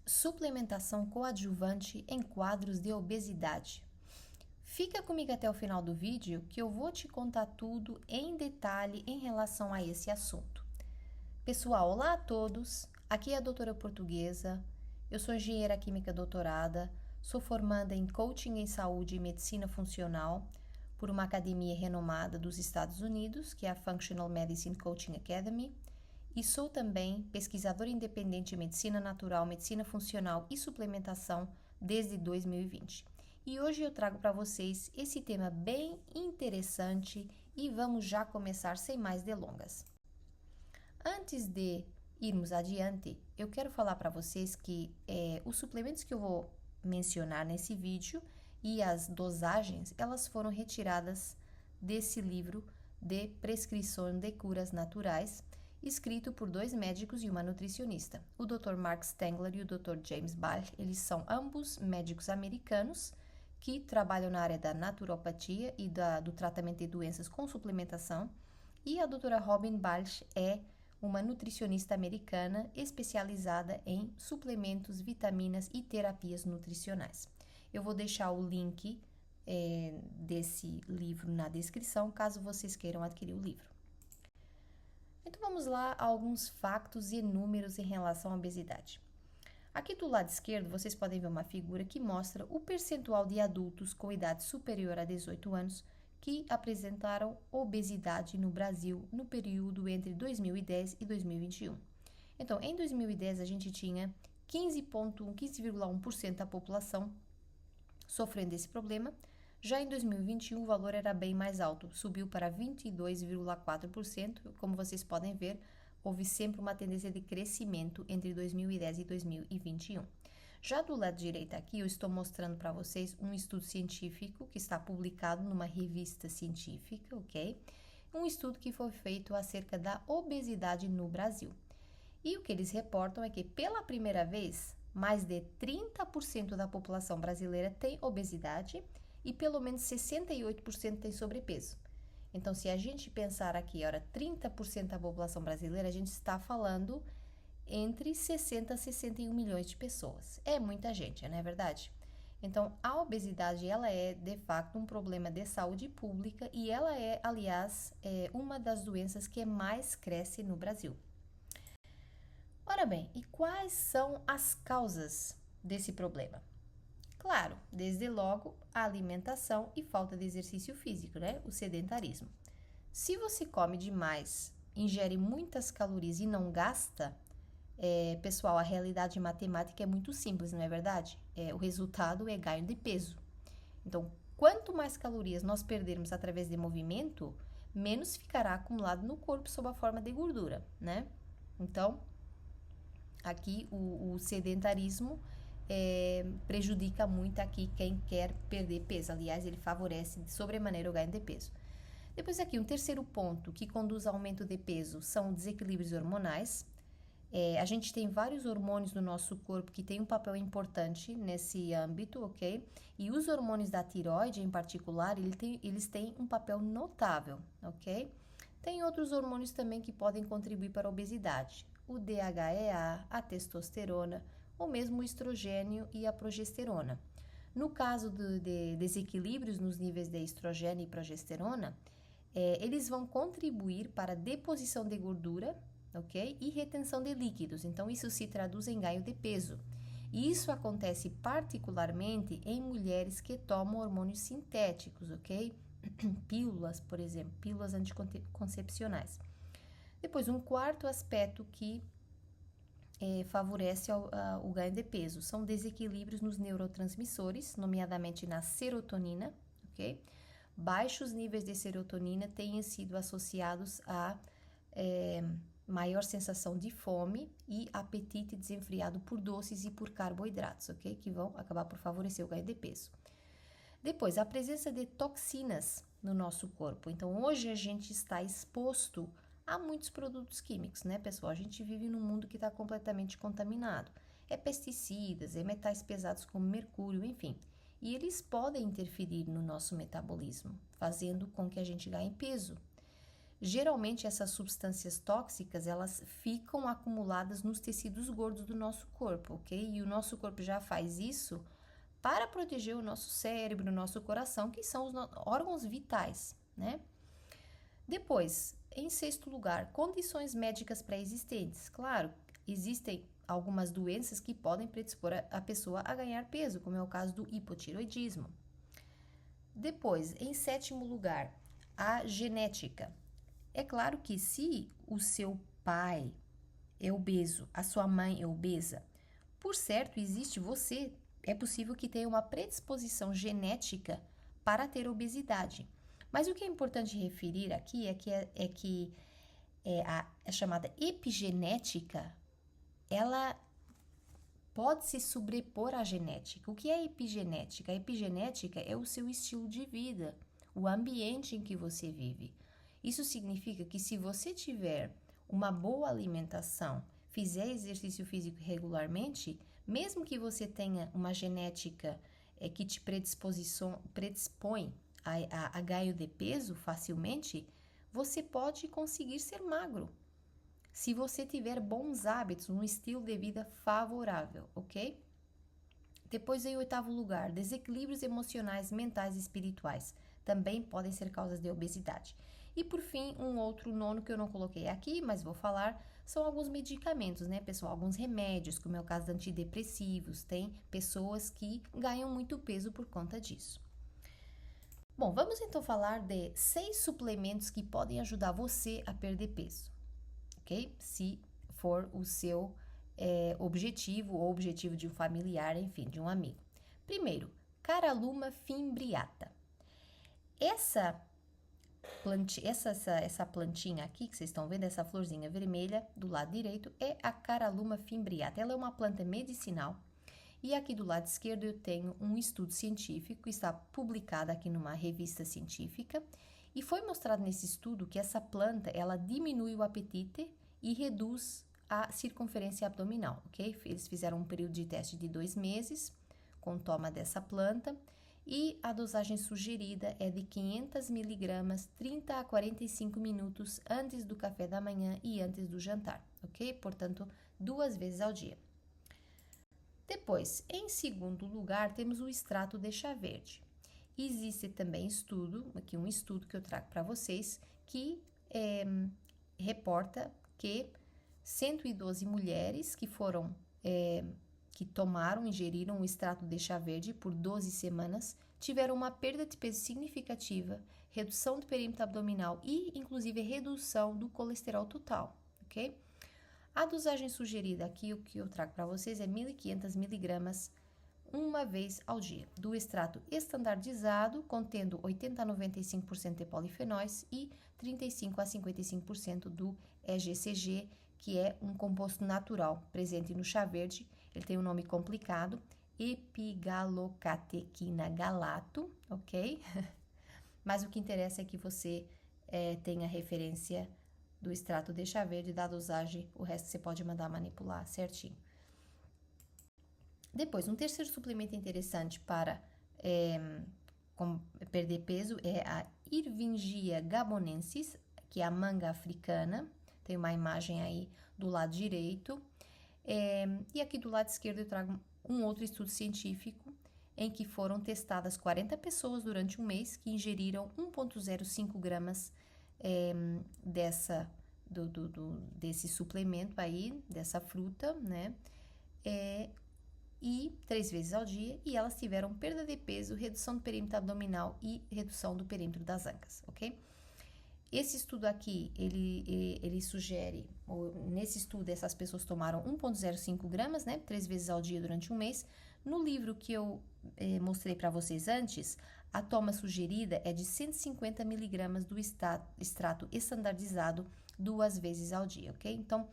Suplementação coadjuvante em quadros de obesidade. Fica comigo até o final do vídeo que eu vou te contar tudo em detalhe em relação a esse assunto. Pessoal, olá a todos, aqui é a doutora portuguesa, eu sou engenheira química doutorada, sou formanda em coaching em saúde e medicina funcional por uma academia renomada dos Estados Unidos, que é a Functional Medicine Coaching Academy, e sou também pesquisadora independente em medicina natural, medicina funcional e suplementação desde 2020. E hoje eu trago para vocês esse tema bem interessante e vamos já começar sem mais delongas. Antes de irmos adiante, eu quero falar para vocês que os suplementos que eu vou mencionar nesse vídeo e as dosagens, elas foram retiradas desse livro de prescrição de curas naturais, escrito por 2 médicos e uma nutricionista, o Dr. Mark Stengler e o Dr. James Ball. Eles são ambos médicos americanos que trabalham na área da naturopatia e do tratamento de doenças com suplementação, e a doutora Robin Balch é uma nutricionista americana especializada em suplementos, vitaminas e terapias nutricionais. Eu vou deixar o link desse livro na descrição, caso vocês queiram adquirir o livro. Então vamos lá a alguns fatos e números em relação à obesidade. Aqui do lado esquerdo vocês podem ver uma figura que mostra o percentual de adultos com idade superior a 18 anos que apresentaram obesidade no Brasil no período entre 2010 e 2021. Então, em 2010 a gente tinha 15,1% da população sofrendo esse problema. Já em 2021 o valor era bem mais alto, subiu para 22,4%. Como vocês podem ver, houve sempre uma tendência de crescimento entre 2010 e 2021. Já do lado direito aqui, eu estou mostrando para vocês um estudo científico que está publicado numa revista científica, ok? Um estudo que foi feito acerca da obesidade no Brasil. E o que eles reportam é que, pela primeira vez, mais de 30% da população brasileira tem obesidade e pelo menos 68% tem sobrepeso. Então, se a gente pensar aqui, 30% da população brasileira, a gente está falando entre 60 a 61 milhões de pessoas. É muita gente, não é verdade? Então, a obesidade, ela é, de fato, um problema de saúde pública e ela é, aliás, uma das doenças que mais cresce no Brasil. Ora bem, e quais são as causas desse problema? Claro, desde logo, a alimentação e falta de exercício físico, né? O sedentarismo. Se você come demais, ingere muitas calorias e não gasta, pessoal, a realidade matemática é muito simples, não é verdade? O resultado é ganho de peso. Então, quanto mais calorias nós perdermos através de movimento, menos ficará acumulado no corpo sob a forma de gordura, né? Então, aqui o sedentarismo prejudica muito aqui quem quer perder peso. Aliás, ele favorece de sobremaneira o ganho de peso. Depois aqui, um terceiro ponto que conduz ao aumento de peso são desequilíbrios hormonais. A gente tem vários hormônios no nosso corpo que têm um papel importante nesse âmbito, ok? E os hormônios da tireoide, em particular, eles têm um papel notável, ok? Tem outros hormônios também que podem contribuir para a obesidade. O DHEA, a testosterona, ou mesmo o estrogênio e a progesterona. No caso de desequilíbrios nos níveis de estrogênio e progesterona, eles vão contribuir para a deposição de gordura, ok? E retenção de líquidos. Então, isso se traduz em ganho de peso. E isso acontece particularmente em mulheres que tomam hormônios sintéticos, ok? Pílulas, por exemplo, pílulas anticoncepcionais. Depois, um quarto aspecto que favorece o ganho de peso são desequilíbrios nos neurotransmissores, nomeadamente na serotonina, ok? Baixos níveis de serotonina têm sido associados a maior sensação de fome e apetite desenfreado por doces e por carboidratos, ok? Que vão acabar por favorecer o ganho de peso. Depois, a presença de toxinas no nosso corpo. Então, hoje a gente está exposto a muitos produtos químicos, né, pessoal? A gente vive num mundo que está completamente contaminado. É pesticidas, é metais pesados como mercúrio, enfim. E eles podem interferir no nosso metabolismo, fazendo com que a gente ganhe peso. Geralmente essas substâncias tóxicas, elas ficam acumuladas nos tecidos gordos do nosso corpo, ok? E o nosso corpo já faz isso para proteger o nosso cérebro, o nosso coração, que são os órgãos vitais, né? Depois, em sexto lugar, condições médicas pré-existentes. Claro, existem algumas doenças que podem predispor a pessoa a ganhar peso, como é o caso do hipotiroidismo. Depois, em sétimo lugar, a genética. É claro que se o seu pai é obeso, a sua mãe é obesa, por certo, é possível que tenha uma predisposição genética para ter obesidade. Mas o que é importante referir aqui é a chamada epigenética, ela pode se sobrepor à genética. O que é epigenética? A epigenética é o seu estilo de vida, o ambiente em que você vive. Isso significa que se você tiver uma boa alimentação, fizer exercício físico regularmente, mesmo que você tenha uma genética que te predispõe a ganho de peso facilmente, você pode conseguir ser magro. Se você tiver bons hábitos, um estilo de vida favorável, ok? Depois, em oitavo lugar, desequilíbrios emocionais, mentais e espirituais também podem ser causas de obesidade. E por fim, um outro nono que eu não coloquei aqui, mas vou falar, são alguns medicamentos, né, pessoal? Alguns remédios, como é o caso de antidepressivos. Tem pessoas que ganham muito peso por conta disso. Bom, vamos então falar de 6 suplementos que podem ajudar você a perder peso, ok? Se for o seu objetivo ou objetivo de um familiar, enfim, de um amigo. Primeiro, Caralluma fimbriata. Essa plantinha aqui que vocês estão vendo, essa florzinha vermelha do lado direito, é a Caralluma fimbriata. Ela é uma planta medicinal. E aqui do lado esquerdo eu tenho um estudo científico, está publicado aqui numa revista científica, e foi mostrado nesse estudo que essa planta, ela diminui o apetite e reduz a circunferência abdominal, ok? Eles fizeram um período de teste de 2 meses com toma dessa planta, e a dosagem sugerida é de 500 miligramas 30 a 45 minutos antes do café da manhã e antes do jantar, ok? Portanto, 2 vezes ao dia. Depois, em segundo lugar, temos o extrato de chá verde. Existe também aqui um estudo que eu trago para vocês, que reporta que 112 mulheres que ingeriram o extrato de chá verde por 12 semanas, tiveram uma perda de peso significativa, redução do perímetro abdominal e, inclusive, redução do colesterol total, ok? A dosagem sugerida aqui, o que eu trago para vocês, é 1.500 miligramas uma vez ao dia, do extrato estandardizado, contendo 80 a 95% de polifenóis e 35 a 55% do EGCG, que é um composto natural presente no chá verde. Ele tem um nome complicado, epigalocatequina galato, ok? Mas o que interessa é que você tenha referência do extrato de chá verde, da dosagem, o resto você pode mandar manipular certinho. Depois, um terceiro suplemento interessante para perder peso é a Ervingia gabonensis, que é a manga africana. Tem uma imagem aí do lado direito. E aqui do lado esquerdo eu trago um outro estudo científico em que foram testadas 40 pessoas durante um mês que ingeriram 1,05 gramas desse suplemento aí, dessa fruta, né? E 3 vezes ao dia, e elas tiveram perda de peso, redução do perímetro abdominal e redução do perímetro das ancas, ok? Esse estudo aqui, ele sugere, nesse estudo essas pessoas tomaram 1,05 gramas, né, 3 vezes ao dia durante um mês. No livro que eu mostrei para vocês antes, a toma sugerida é de 150 miligramas do extrato estandardizado 2 vezes ao dia, ok? Então,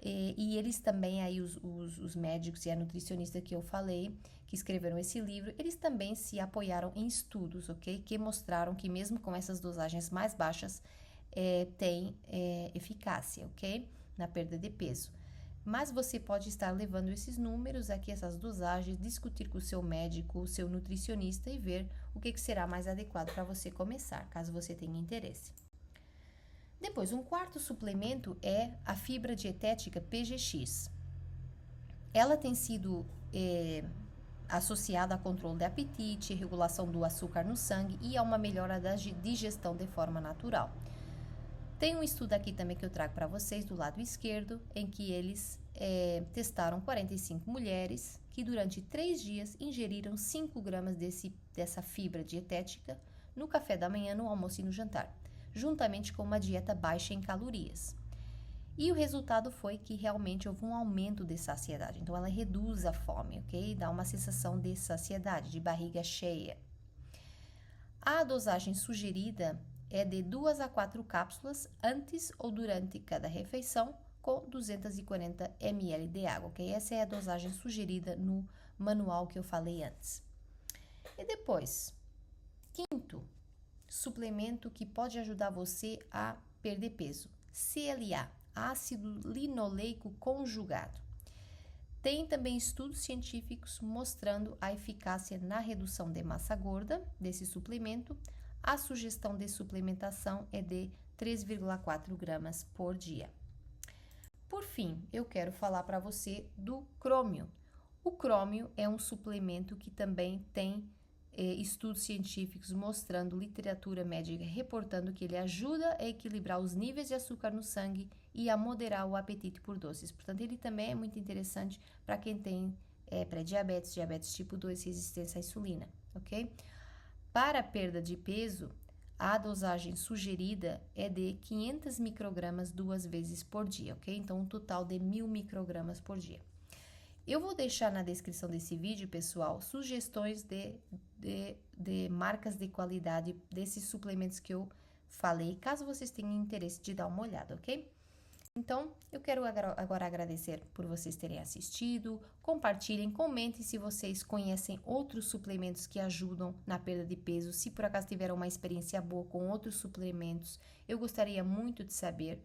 e eles também, aí os médicos e a nutricionista que eu falei, que escreveram esse livro, eles também se apoiaram em estudos, ok? Que mostraram que mesmo com essas dosagens mais baixas, tem eficácia, ok? Na perda de peso. Mas você pode estar levando esses números aqui, essas dosagens, discutir com o seu médico, o seu nutricionista e ver o que será mais adequado para você começar, caso você tenha interesse. Depois, um quarto suplemento é a fibra dietética PGX. Ela tem sido associada a controle de apetite, regulação do açúcar no sangue e a uma melhora da digestão de forma natural. Tem um estudo aqui também que eu trago para vocês do lado esquerdo, em que eles testaram 45 mulheres que durante 3 dias ingeriram 5 gramas dessa fibra dietética no café da manhã, no almoço e no jantar, juntamente com uma dieta baixa em calorias. E o resultado foi que realmente houve um aumento de saciedade. Então, ela reduz a fome, ok? Dá uma sensação de saciedade, de barriga cheia. A dosagem sugerida é de 2 a 4 cápsulas antes ou durante cada refeição, com 240 ml de água, ok? Essa é a dosagem sugerida no manual que eu falei antes. E depois, quinto suplemento que pode ajudar você a perder peso, CLA, ácido linoleico conjugado. Tem também estudos científicos mostrando a eficácia na redução de massa gorda desse suplemento. A sugestão de suplementação é de 3,4 gramas por dia. Por fim, eu quero falar para você do crômio. O crômio é um suplemento que também tem estudos científicos mostrando, literatura médica reportando que ele ajuda a equilibrar os níveis de açúcar no sangue e a moderar o apetite por doces. Portanto, ele também é muito interessante para quem tem pré-diabetes, diabetes tipo 2, resistência à insulina, ok? Para a perda de peso, a dosagem sugerida é de 500 microgramas 2 vezes por dia, ok? Então, um total de 1.000 microgramas por dia. Eu vou deixar na descrição desse vídeo, pessoal, sugestões de marcas de qualidade desses suplementos que eu falei, caso vocês tenham interesse de dar uma olhada, ok? Então, eu quero agora agradecer por vocês terem assistido, compartilhem, comentem se vocês conhecem outros suplementos que ajudam na perda de peso, se por acaso tiveram uma experiência boa com outros suplementos, eu gostaria muito de saber.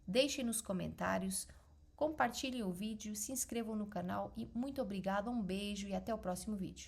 Deixem nos comentários, compartilhem o vídeo, se inscrevam no canal e muito obrigada, um beijo e até o próximo vídeo.